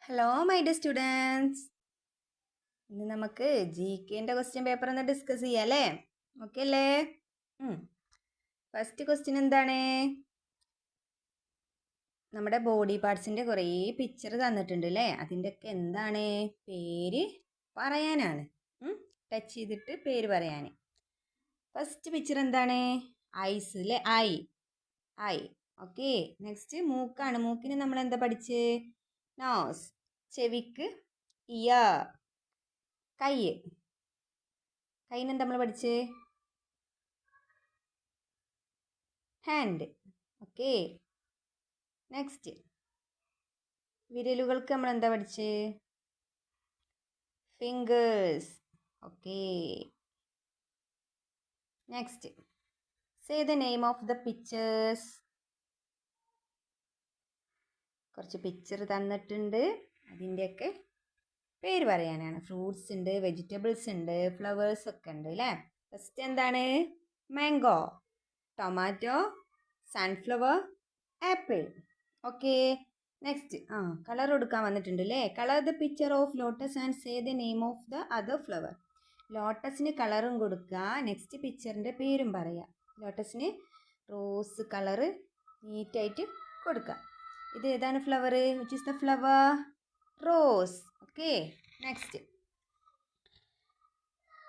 Hello my dear students, ഇന്ന് നമുക്ക് G കെൻ്റെ question paper ഒന്ന് ഡിസ്കസ് ചെയ്യാം അല്ലേ? ഓക്കെ അല്ലേ? ഫസ്റ്റ് ക്വസ്റ്റ്യൻ എന്താണ്? നമ്മുടെ ബോഡി പാർട്സിൻ്റെ കുറേ പിക്ചർ തന്നിട്ടുണ്ട് അല്ലേ? അതിൻ്റെയൊക്കെ എന്താണ് പേര് പറയാനാണ്. ടച്ച് ചെയ്തിട്ട് പേര് പറയാൻ. ഫസ്റ്റ് പിക്ചർ എന്താണ്? ഐസ് അല്ലേ? ഐ. ഓക്കെ. നെക്സ്റ്റ് മൂക്കാണ്. മൂക്കിന് നമ്മൾ എന്താ പഠിച്ച്? നോസ്. ചെവിക്ക് ഇയർ. കൈന് നമ്മൾ പഠിച്ച്? ഹാൻഡ്. ഓക്കെ. നെക്സ്റ്റ് വിരലുകൾക്ക് നമ്മൾ എന്താ പഠിച്ച്? Fingers. Okay. Next say the name of the pictures. കുറച്ച് പിക്ചർ തന്നിട്ടുണ്ട്, അതിൻ്റെയൊക്കെ പേര് പറയാനാണ്. ഫ്രൂട്ട്സ് ഉണ്ട്, വെജിറ്റബിൾസ് ഉണ്ട്, ഫ്ലവേഴ്സ് ഒക്കെ ഉണ്ട് അല്ലേ? ഫസ്റ്റ് എന്താണ്? Mango, tomato, sunflower, apple. Okay. Next colour കൊടുക്കാൻ വന്നിട്ടുണ്ട് അല്ലേ? Colour the picture of lotus and say the name of the other flower. ലോട്ടസിന് കളറും കൊടുക്കുക, നെക്സ്റ്റ് പിക്ചറിൻ്റെ പേരും പറയാം. ലോട്ടസിന് റോസ് കളറ് നീറ്റായിട്ട് കൊടുക്കുക. ഇത് ഏതാണ് flower? Which is the flower? Rose. Okay. Next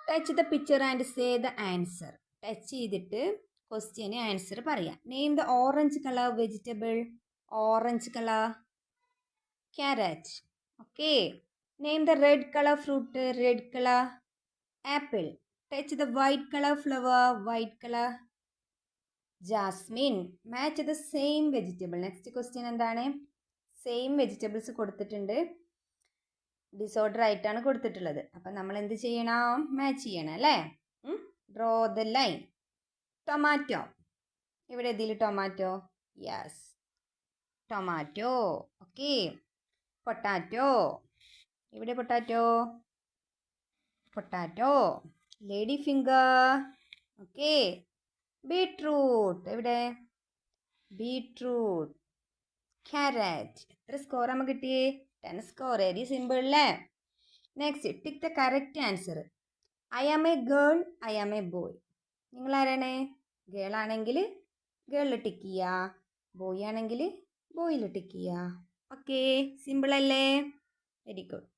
touch the picture and say the answer. Touch ചെയ്തിട്ട് ക്വസ്റ്റ്യന് ആൻസർ പറയാം. Name the orange colour vegetable. Orange colour carrot. Okay. Name the red colour fruit. Red colour apple. Touch the white colour flower. White colour jasmine. Match the same vegetable. Next question എന്താണ്? Same vegetables കൊടുത്തിട്ടുണ്ട്, disorder ആയിട്ടാണ് കൊടുത്തിട്ടുള്ളത്. അപ്പം നമ്മൾ എന്ത് ചെയ്യണം? Match ചെയ്യണം അല്ലേ? Draw the line. ടൊമാറ്റോ. ഇവിടെ ഇതിൽ tomato. Yes, tomato. Okay. Potato. ഇവിടെ potato. Lady finger. Okay. Beetroot. എവിടെ? ബീട്രൂട്ട്. ക്യാരറ്റ്. എത്ര സ്കോർ നമുക്ക് കിട്ടിയേ? 10 സ്കോർ. വെരി സിമ്പിൾ അല്ലേ? Next tick the correct answer. I am a girl, I am a boy. നിങ്ങൾ ആരാണ്? ഗേൾ ആണെങ്കിൽ ഗേളിൽ ടിക്ക് ചെയ്യുക, ബോയ് ആണെങ്കിൽ ബോയിൽ ടിക്ക് ചെയ്യുക. ഓക്കെ. സിമ്പിൾ അല്ലേ? Very good.